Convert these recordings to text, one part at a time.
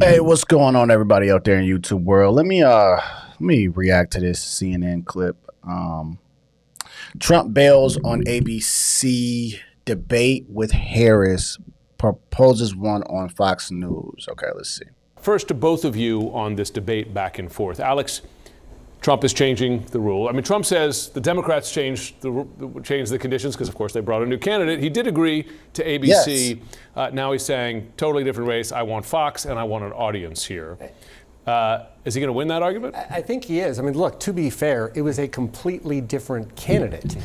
Hey, what's going on, everybody out there in YouTube world? Let me react to this CNN clip. Trump bails on ABC debate with Harris, proposes one on Fox News. Okay, let's see. First to both of you on this debate back and forth. Alex, Trump is changing the rule. I mean, Trump says the Democrats changed the conditions because, of course, they brought a new candidate. He did agree to ABC. Yes. Now he's saying totally different race. I want Fox and I want an audience here. Is he going to win that argument? I think he is. I mean, look, to be fair, it was a completely different candidate.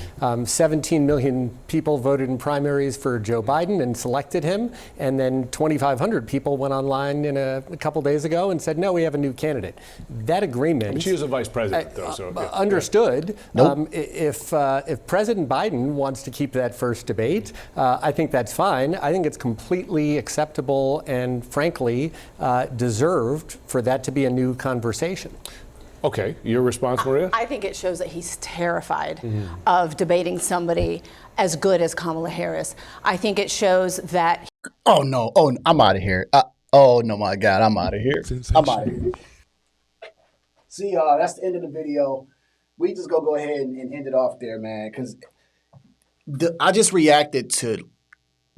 17 million people voted in primaries for Joe Biden and selected him. And then 2,500 people went online a couple days ago and said, no, we have a new candidate. That agreement. I mean, she is a vice president, though. So, yeah. Understood. Nope. If President Biden wants to keep that first debate, I think that's fine. I think it's completely acceptable and, frankly, deserved for that to be a new conversation. Okay, your response, Maria? I think it shows that he's terrified of debating somebody as good as Kamala Harris. I think it shows that. Oh no! Oh, I'm out of here. Oh no, my God, I'm out of here. I'm out of here. See, that's the end of the video. We just go ahead and end it off there, man. Because I just reacted to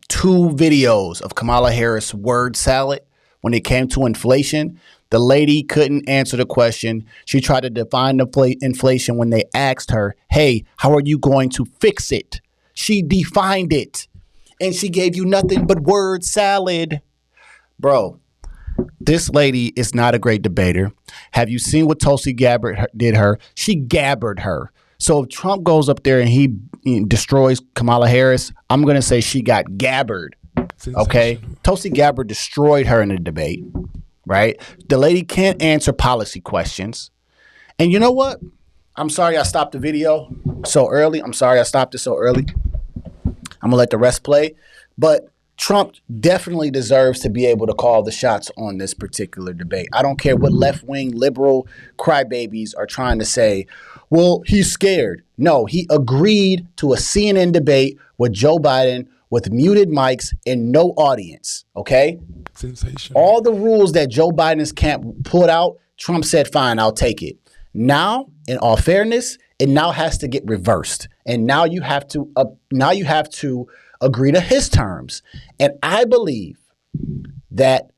2 videos of Kamala Harris word salad when it came to inflation. The lady couldn't answer the question. She tried to define the inflation when they asked her, hey, how are you going to fix it? She defined it. And she gave you nothing but word salad. Bro, this lady is not a great debater. Have you seen what Tulsi Gabbard did her? She gabbered her. So if Trump goes up there and he destroys Kamala Harris, I'm going to say she got gabbered. Okay? Tulsi Gabbard destroyed her in the debate. Right? The lady can't answer policy questions. And you know what? I'm sorry I stopped the video so early. I'm sorry I stopped it so early. I'm going to let the rest play. But Trump definitely deserves to be able to call the shots on this particular debate. I don't care what left-wing liberal crybabies are trying to say. Well, he's scared. No, he agreed to a CNN debate with Joe Biden with muted mics and no audience, okay? Sensational. All the rules that Joe Biden's camp put out, Trump said, fine, I'll take it. Now, in all fairness, it now has to get reversed. And now you have to agree to his terms. And I believe that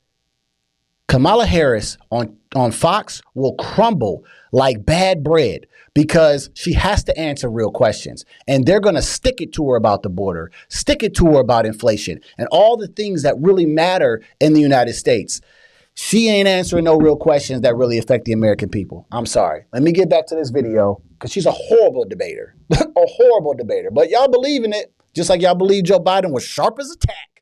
Kamala Harris on Fox will crumble like bad bread because she has to answer real questions. And they're going to stick it to her about the border, stick it to her about inflation, and all the things that really matter in the United States. She ain't answering no real questions that really affect the American people. I'm sorry. Let me get back to this video because she's a horrible debater, a horrible debater. But y'all believe in it, just like y'all believe Joe Biden was sharp as a tack.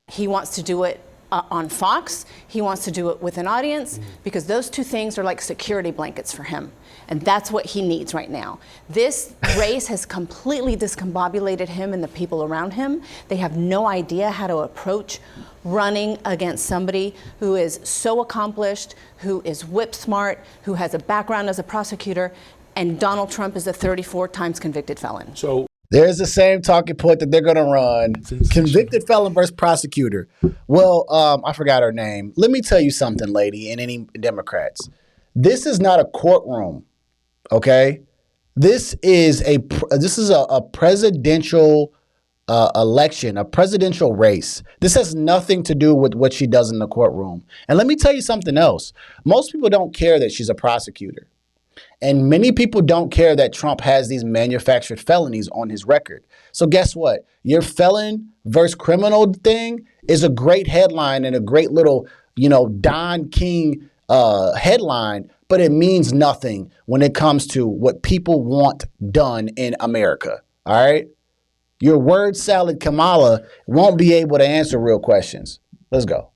he wants to do it on Fox. He wants to do it with an audience because those 2 things are like security blankets for him. And that's what he needs right now. This race has completely discombobulated him and the people around him. They have no idea how to approach running against somebody who is so accomplished, who is whip smart, who has a background as a prosecutor, and Donald Trump is a 34 times convicted felon. So there's the same talking point that they're going to run. Convicted felon versus prosecutor. Well, I forgot her name. Let me tell you something, lady, and any Democrats. This is not a courtroom, okay? This is a presidential election, a presidential race. This has nothing to do with what she does in the courtroom. And let me tell you something else. Most people don't care that she's a prosecutor. And many people don't care that Trump has these manufactured felonies on his record. So guess what? Your felon versus criminal thing is a great headline and a great little, Don King headline, but it means nothing when it comes to what people want done in America. All right? Your word salad Kamala won't be able to answer real questions. Let's go.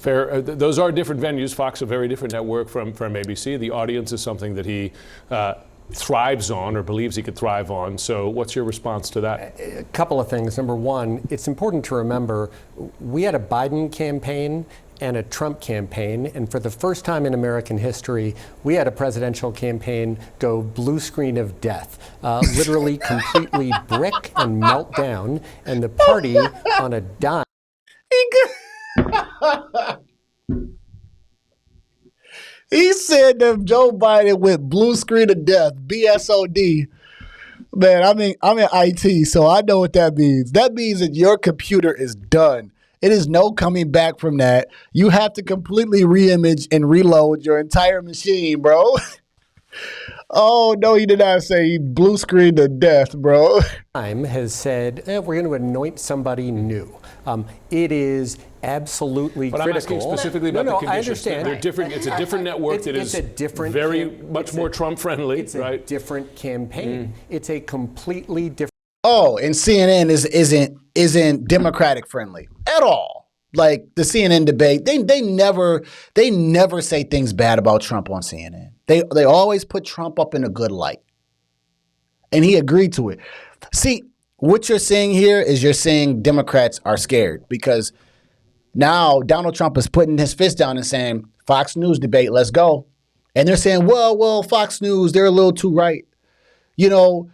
fair. Those are different venues. Fox, a very different network from ABC. The audience is something that he thrives on or believes he could thrive on. So what's your response to that? A couple of things. Number one, it's important to remember we had a Biden campaign and a Trump campaign, and for the first time in American history, we had a presidential campaign go blue screen of death, literally completely brick and melt down, and the party on a dime. He said that Joe Biden went blue screen of death, BSOD. Man, I'm in IT, so I know what that means. That means that your computer is done. It is no coming back from that. You have to completely reimage and reload your entire machine, bro. Oh, no, he did not say he blue screened to death, bro. Time has said we're going to anoint somebody new. It is absolutely but critical. I'm asking specifically about the conditions. I understand. They're different. It's a different network that is much more Trump friendly. It's a different campaign. It's a completely different. Oh, and CNN isn't Democratic friendly at all. Like the CNN debate, they never say things bad about Trump on CNN. They always put Trump up in a good light. And he agreed to it. See, what you're saying here is you're saying Democrats are scared because now Donald Trump is putting his fist down and saying, Fox News debate, let's go. And they're saying, well, Fox News, they're a little too right. You know,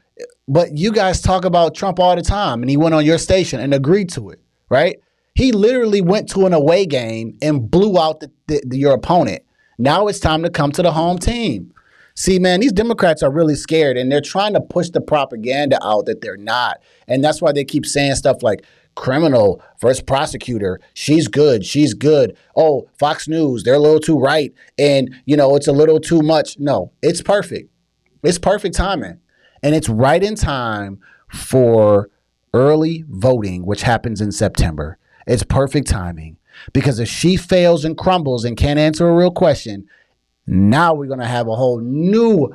but you guys talk about Trump all the time and he went on your station and agreed to it, right? He literally went to an away game and blew out your opponent. Now it's time to come to the home team. See, man, these Democrats are really scared and they're trying to push the propaganda out that they're not. And that's why they keep saying stuff like criminal versus prosecutor. She's good. She's good. Oh, Fox News, they're a little too right. And, you know, it's a little too much. No, it's perfect. It's perfect timing. And it's right in time for early voting, which happens in September. It's perfect timing because if she fails and crumbles and can't answer a real question, now we're going to have a whole new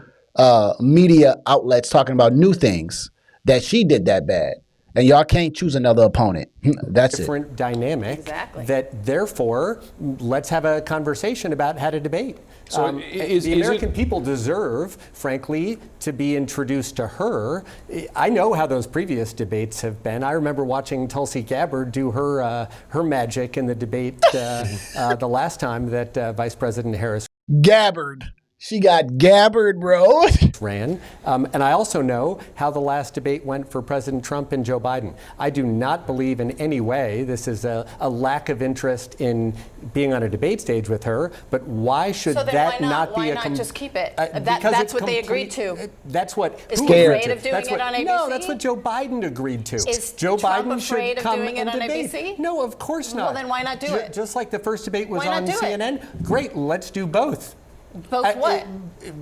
media outlets talking about new things that she did that bad. And y'all can't choose another opponent. That's different dynamic. Exactly. That therefore, let's have a conversation about how to debate. So the American people deserve, frankly, to be introduced to her. I know how those previous debates have been. I remember watching Tulsi Gabbard do her magic in the debate the last time that Vice President Harris Gabbard. She got Gabbard, bro. ran. And I also know how the last debate went for President Trump and Joe Biden. I do not believe in any way this is a lack of interest in being on a debate stage with her, but why should that not be why not just keep it? Because That's what they agreed to. That's what Is who he agreed afraid to? of doing That's it on ABC? No, that's what Joe Biden agreed to. Is Joe Trump Biden afraid should of come doing it and on debate. ABC? No, of course not. Well, then why not do it? Just like the first debate was Why not on do it? CNN. Great, let's do both. Both what?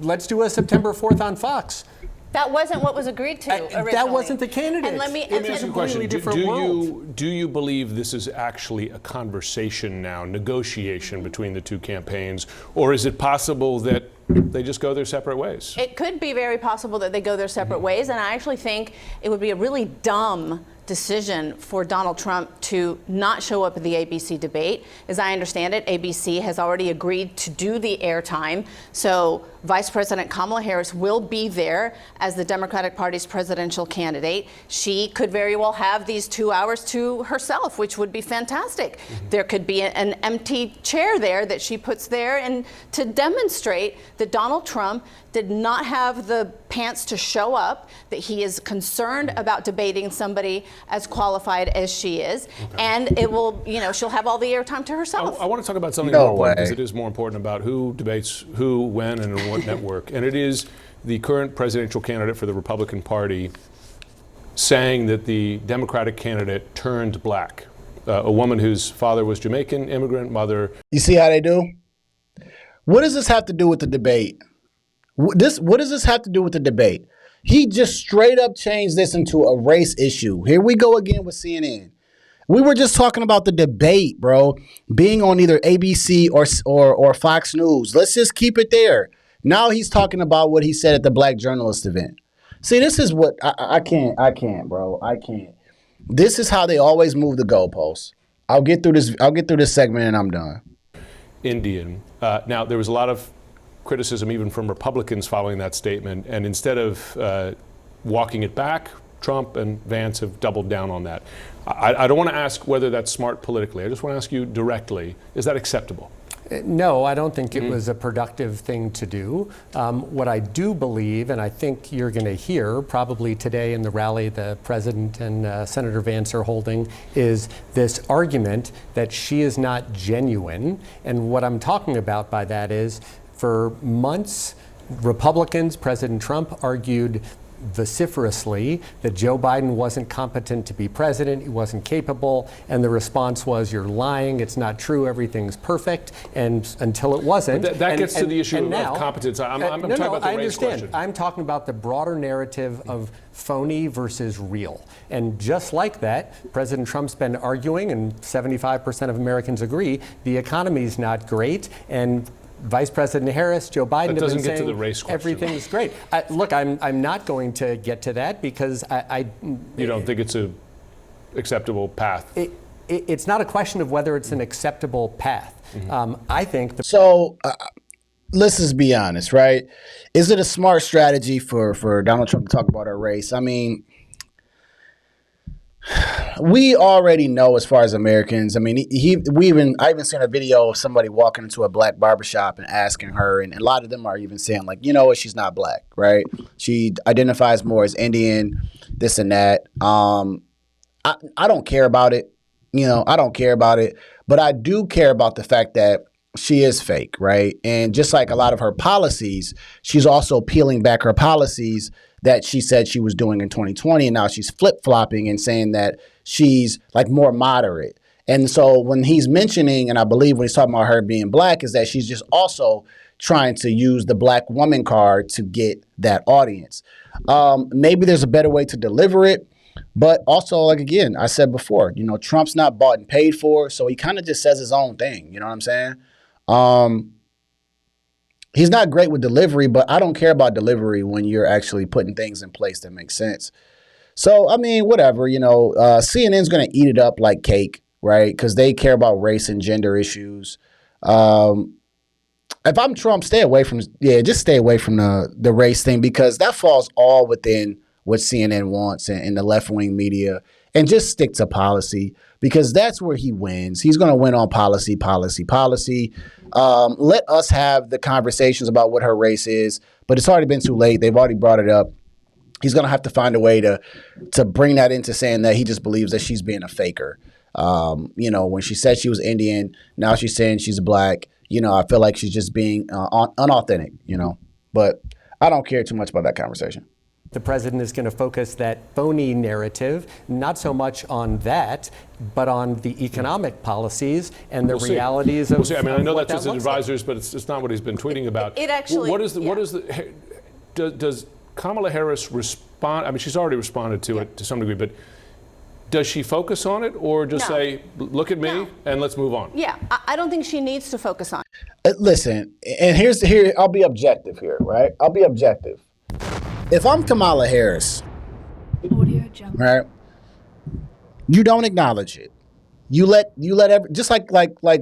Let's do a September 4th on Fox. That wasn't what was agreed to originally. That wasn't the candidate. And let me It's a completely different world. Do you believe this is actually a conversation now, negotiation between the two campaigns, or is it possible that they just go their separate ways? It could be very possible that they go their separate ways, and I actually think it would be a really dumb decision for Donald Trump to not show up at the ABC debate. As I understand it, ABC has already agreed to do the airtime, so Vice President Kamala Harris will be there as the Democratic Party's presidential candidate. She could very well have these 2 hours to herself, which would be fantastic. There could be an empty chair there that she puts there, and to demonstrate that Donald Trump did not have the pants to show up, that he is concerned about debating somebody as qualified as she is, and it will, she'll have all the airtime to herself. I want to talk about something more important, because it is more important about who debates who, when, and on what network. And it is the current presidential candidate for the Republican Party saying that the Democratic candidate turned black. A woman whose father was Jamaican, immigrant mother. You see how they do? What does this have to do with the debate? What does this have to do with the debate? He just straight up changed this into a race issue. Here we go again with CNN. We were just talking about the debate, bro, being on either ABC or Fox News. Let's just keep it there. Now he's talking about what he said at the Black Journalist event. See, this is what I can't, bro. I can't. This is how they always move the goalposts. I'll get through this segment and I'm done. Indian. Now, there was a lot of criticism even from Republicans following that statement, and instead of walking it back, Trump and Vance have doubled down on that. I don't want to ask whether that's smart politically. I just want to ask you directly, is that acceptable? No, I don't think it was a productive thing to do. What I do believe, and I think you're going to hear probably today in the rally the President and Senator Vance are holding, is this argument that she is not genuine. And what I'm talking about by that is, for months, Republicans, President Trump argued vociferously that Joe Biden wasn't competent to be president, he wasn't capable, and the response was, you're lying, it's not true, everything's perfect, and until it wasn't. But that gets to the issue of competence. I'm talking about the I race understand. question. I'm talking about the broader narrative of phony versus real. And just like that, President Trump's been arguing, and 75% of Americans agree, the economy's not great, and Vice President Harris, Joe Biden have been saying to the race question. everything's great. Look, I'm not going to get to that because You don't think it's an acceptable path? It's not a question of whether it's an acceptable path. I think So let's just be honest, right? Is it a smart strategy for Donald Trump to talk about our race? I mean, we already know, as far as Americans. I mean, I even seen a video of somebody walking into a black barbershop and asking her, and a lot of them are even saying, like, you know what, she's not black, right? She identifies more as Indian, this and that. I don't care about it. I don't care about it, but I do care about the fact that she is fake, right? And just like a lot of her policies, she's also peeling back her policies that she said she was doing in 2020, and now she's flip-flopping and saying that she's like more moderate. And so when he's mentioning, and I believe when he's talking about her being black, is that she's just also trying to use the black woman card to get that audience. Maybe there's a better way to deliver it, but also, like, again, I said before, Trump's not bought and paid for, so he kind of just says his own thing. You know what I'm saying? He's not great with delivery, but I don't care about delivery when you're actually putting things in place that make sense. So, I mean, whatever, CNN's going to eat it up like cake, right? Because they care about race and gender issues. If I'm Trump, just stay away from the race thing, because that falls all within what CNN wants and the left-wing media, and just stick to policy, because that's where he wins. He's going to win on policy. Let us have the conversations about what her race is, but it's already been too late. They've already brought it up. He's going to have to find a way to bring that into saying that he just believes that she's being a faker. When she said she was Indian, now she's saying she's black. I feel like she's just being unauthentic, but I don't care too much about that conversation. the president is going to focus that phony narrative, not so much on that, but on the economic policies and the realities of. We'll see. I mean, I know what that's just that looks like. advisors, but it's not what he's been tweeting about. It actually. Does Kamala Harris respond? I mean, she's already responded to it to some degree, but does she focus on it, or just say, "Look at me and let's move on"? Yeah, I don't think she needs to focus on it. Listen, and here I'll be objective here, right? I'll be objective. If I'm Kamala Harris, right? You don't acknowledge it. You let just like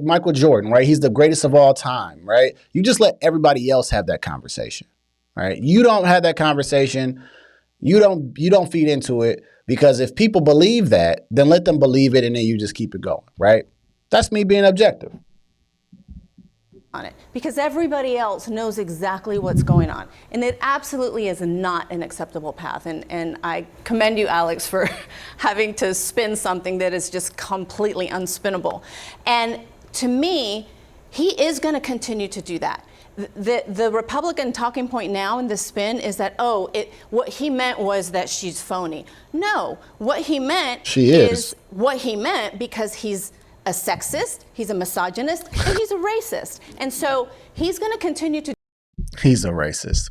Michael Jordan, right? He's the greatest of all time, right? You just let everybody else have that conversation, right? You don't have that conversation. You don't feed into it, because if people believe that, then let them believe it, and then you just keep it going, right? That's me being objective. on it, because everybody else knows exactly what's going on, and it absolutely is not an acceptable path. And I commend you, Alex, for having to spin something that is just completely unspinnable. And to me, he is going to continue to do that. The Republican talking point now in the spin is that, what he meant was that she's phony. No, what he meant is what he meant, because he's a sexist, he's a misogynist, and he's a racist. And so he's going to continue to. He's a racist.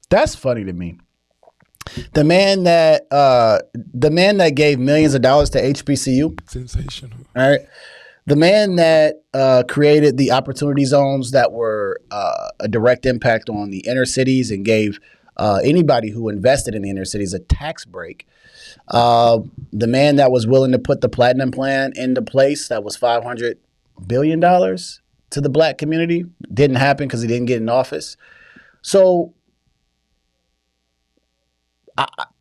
That's funny to me. The man that gave millions of dollars to HBCU. Sensational. All right. The man that created the opportunity zones that were a direct impact on the inner cities and gave anybody who invested in the inner cities a tax break. The man that was willing to put the platinum plan into place, that was $500 billion to the black community. Didn't happen because he didn't get in office. So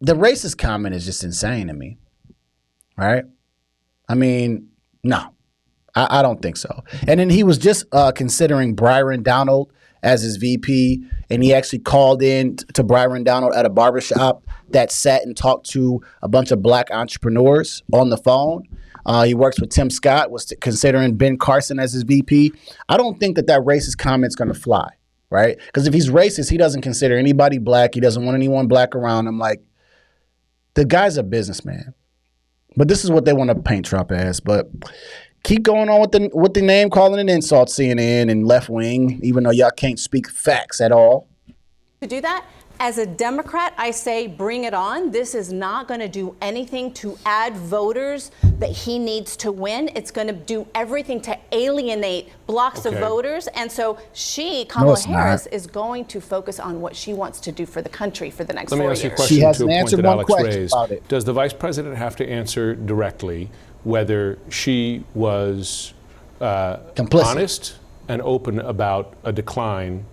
the racist comment is just insane to me, right? I mean, no. I don't think so. And then he was just considering Byron Donald as his VP, and he actually called in to Byron Donald at a barbershop that sat and talked to a bunch of black entrepreneurs on the phone. He works with Tim Scott, was considering Ben Carson as his VP. I don't think that racist comment's going to fly, right? Because if he's racist, he doesn't consider anybody black. He doesn't want anyone black around him. Like, the guy's a businessman. But this is what they want to paint Trump as. But keep going on with the name calling an insult, CNN and left wing, even though y'all can't speak facts at all. To do that, as a Democrat, I say bring it on. This is not going to do anything to add voters that he needs to win. It's going to do everything to alienate blocks of voters. And so Kamala Harris, is going to focus on what she wants to do for the country for the next 4 years. Let me ask you a question to a point that Alex raised. Does the vice president have to answer directly whether she was honest and open about a decline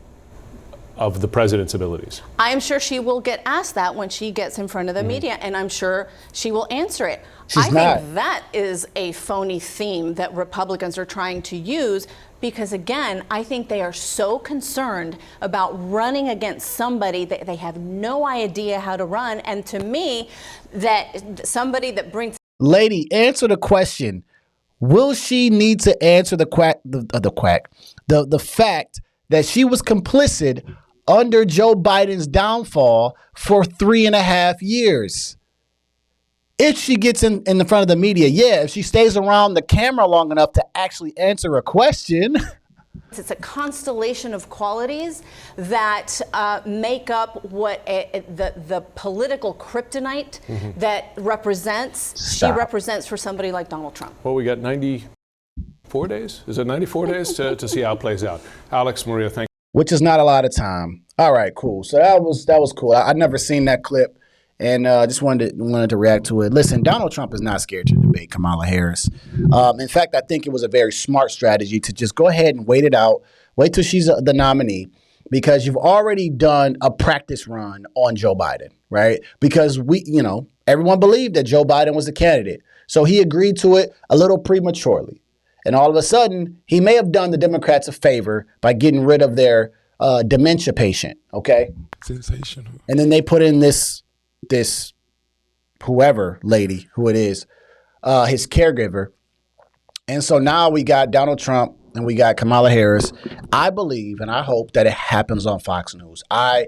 of the president's abilities? I am sure she will get asked that when she gets in front of the media, and I'm sure she will answer it. I think that is a phony theme that Republicans are trying to use because, again, I think they are so concerned about running against somebody that they have no idea how to run. And to me, that somebody that brings... Lady, answer the question. Will she need to answer the fact that she was complicit under Joe Biden's downfall for 3.5 years? If she gets in the front of the media, yeah. If she stays around the camera long enough to actually answer a question. It's a constellation of qualities that make up what the political kryptonite that she represents for somebody like Donald Trump. Well, we got 94 days? Is it 94 days to see how it plays out? Alex, Maria, thank you. Which is not a lot of time. All right, cool. So that was cool. I'd never seen that clip, and just wanted to react to it. Listen, Donald Trump is not scared to debate Kamala Harris. In fact, I think it was a very smart strategy to just go ahead and wait it out. Wait till she's the nominee, because you've already done a practice run on Joe Biden, right? Because everyone believed that Joe Biden was the candidate, so he agreed to it a little prematurely. And all of a sudden, he may have done the Democrats a favor by getting rid of their dementia patient, okay? Sensational. And then they put in this whoever lady, who it is, his caregiver. And so now we got Donald Trump and we got Kamala Harris. I believe and I hope that it happens on Fox News. I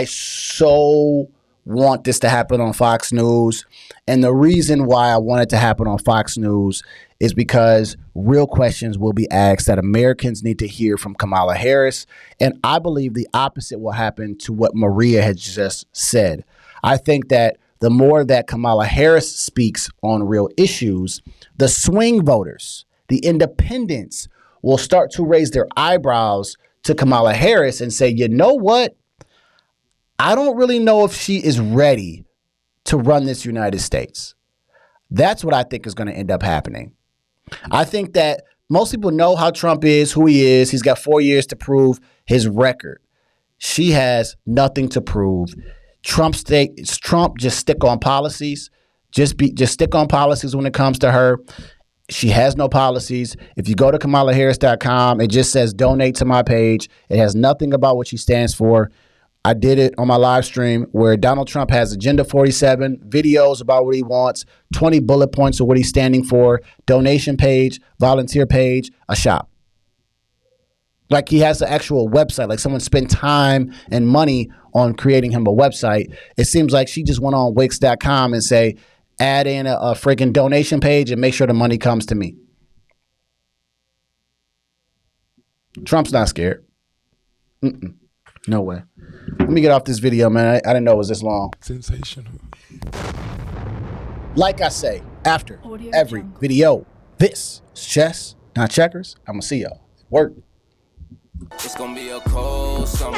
so want this to happen on Fox News. And the reason why I want it to happen on Fox News is because real questions will be asked that Americans need to hear from Kamala Harris. And I believe the opposite will happen to what Maria has just said. I think that the more that Kamala Harris speaks on real issues, the swing voters, the independents, will start to raise their eyebrows to Kamala Harris and say, you know what? I don't really know if she is ready to run this United States. That's what I think is going to end up happening. I think that most people know how Trump is, who he is. He's got 4 years to prove his record. She has nothing to prove. Trump just stick on policies. Just stick on policies when it comes to her. She has no policies. If you go to KamalaHarris.com, it just says donate to my page. It has nothing about what she stands for. I did it on my live stream where Donald Trump has Agenda 47, videos about what he wants, 20 bullet points of what he's standing for, donation page, volunteer page, a shop. Like he has the actual website, like someone spent time and money on creating him a website. It seems like she just went on Wix.com and say, add in a freaking donation page and make sure the money comes to me. Trump's not scared. No way. Let me get off this video, man. I didn't know it was this long. Sensational. Like I say, after every video, this is chess, not checkers. I'm going to see y'all. Work. It's going to be a cold summer.